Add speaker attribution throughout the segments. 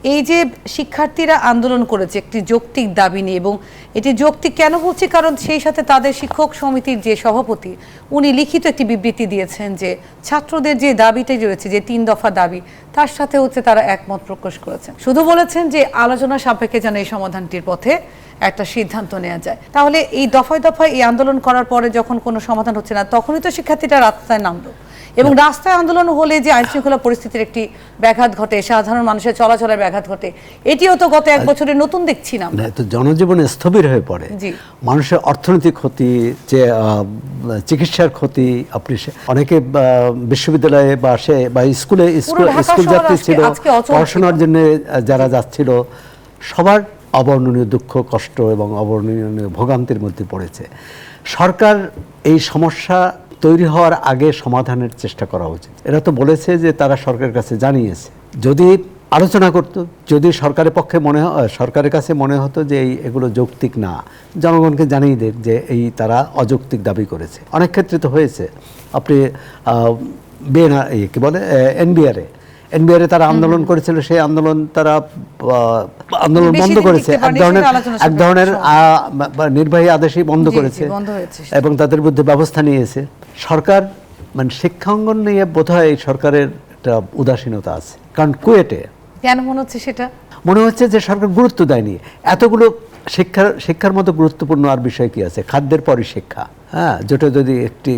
Speaker 1: এই যে শিক্ষার্থীরা আন্দোলন করেছে একটি যৌক্তিক দাবি নিয়ে, এবং এটি যৌক্তিক কেন বলছি, কারণ সেই সাথে তাদের শিক্ষক সমিতির যে সভাপতি উনি লিখিত একটি বিবৃতি দিয়েছেন যে ছাত্রদের যে দাবিটা রয়েছে, যে 3 দফা দাবি, তার সাথে তারা একমত প্রকাশ করেছেন। শুধু বলেছেন যে আলোচনা সাপেক্ষে যেন এই সমাধানটির পথে একটা সিদ্ধান্ত নেওয়া যায়। তাহলে এই দফায় দফায় এই আন্দোলন করার পরে যখন কোনো সমাধান হচ্ছে না, তখনই তো শিক্ষার্থীরা রাস্তায় নামলো, এবং রাস্তায় আন্দোলন হলে যে আইনশৃঙ্খলা পরিস্থিতির একটি ব্যাঘাত ঘটে, সাধারণ মানুষের চলাচলের ব্যাঘাত ঘটে, এটিও তো গত 1 বছরে নতুন দেখছি না।
Speaker 2: তো জনজীবনে স্থবির হয়ে পড়ে, মানুষের অর্থনৈতিক ক্ষতি, যে চিকিৎসার ক্ষতি। আপনি অনেকে বিশ্ববিদ্যালয়ে বা স্কুল যাত্রী ছিল, পড়াশোনার জন্য যারা যাচ্ছিল, সবার অবর্ণনীয় দুঃখ, কষ্ট এবং অবর্ণনীয় ভোগান্তির মধ্যে পড়েছে। সরকার এই সমস্যা তৈরি হওয়ার আগে সমাধানের চেষ্টা করা উচিত। এরা তো বলেছে যে তারা সরকারের কাছে জানিয়েছে। যদি আলোচনা করত, যদি সরকারের পক্ষে সরকারের কাছে মনে হতো যে এগুলো যৌক্তিক না, জনগণকে জানিয়ে দেখ যে তারা অযৌক্তিক দাবি করেছে। অনেক ক্ষেত্রে তো হয়েছে। আপনি এনবিআরে তারা আন্দোলন করেছিল, সেই আন্দোলন তারা আন্দোলন বন্ধ করেছে, এক ধরনের নির্বাহী আদেশই বন্ধ করেছে এবং তাদের বিরুদ্ধে ব্যবস্থা নিয়েছে সরকার। মানে শিক্ষাঙ্গন নিয়ে বোধহয় সরকারের একটা উদাসীনতা আছে। কারণ কুয়েটে
Speaker 1: কেন মনে হচ্ছে, সেটা মনে
Speaker 2: হচ্ছে যে সরকার গুরুত্ব দেয়নি। এতগুলো শিক্ষার মতো গুরুত্বপূর্ণ আর বিষয় কি আছে? খাদ্যের পরই শিক্ষা। হ্যাঁ, জোটে যদি একটি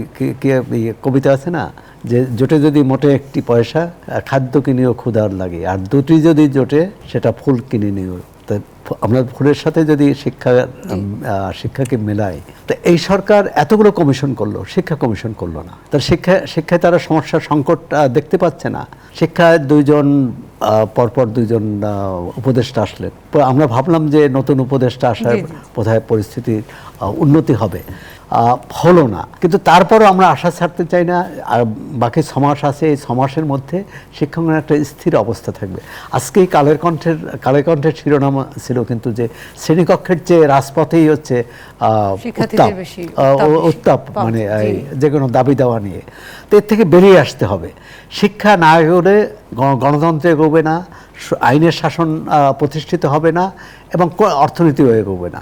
Speaker 2: কবিতা আছে না, যে জোটে যদি মোটে একটি পয়সা, খাদ্য কিনেও ক্ষুধার লাগে, আর দুটি যদি জোটে সেটা ফুল কিনে নিও। আমরা ফুলের সাথে যদি শিক্ষাকে মেলাই, তো এই সরকার এতগুলো কমিশন করলো, শিক্ষা কমিশন করলো না। তার শিক্ষায় তারা সমস্যার সংকট দেখতে পাচ্ছে না। শিক্ষায় পরপর দুইজন উপদেষ্টা আসলেন। আমরা ভাবলাম যে নতুন উপদেষ্টা আসার বোধহয় পরিস্থিতির উন্নতি হবে, হলো না। কিন্তু তারপরও আমরা আশা ছাড়তে চাই না। আর বাকি 6 মাস আছে, এই 6 মাসের মধ্যে শিক্ষাঙ্গনের একটা স্থির অবস্থা থাকবে। আজকেই কালের কণ্ঠের শিরোনাম ছিল কিন্তু যে শ্রেণীকক্ষের চেয়ে রাজপথেই হচ্ছে উত্তাপ, মানে যে কোনো দাবি দেওয়া নিয়ে। তো এর থেকে বেরিয়ে আসতে হবে। শিক্ষা না হলে গণতন্ত্র এগোবে না, আইনের শাসন প্রতিষ্ঠিত হবে না, এবং অর্থনীতিও এগোবে না।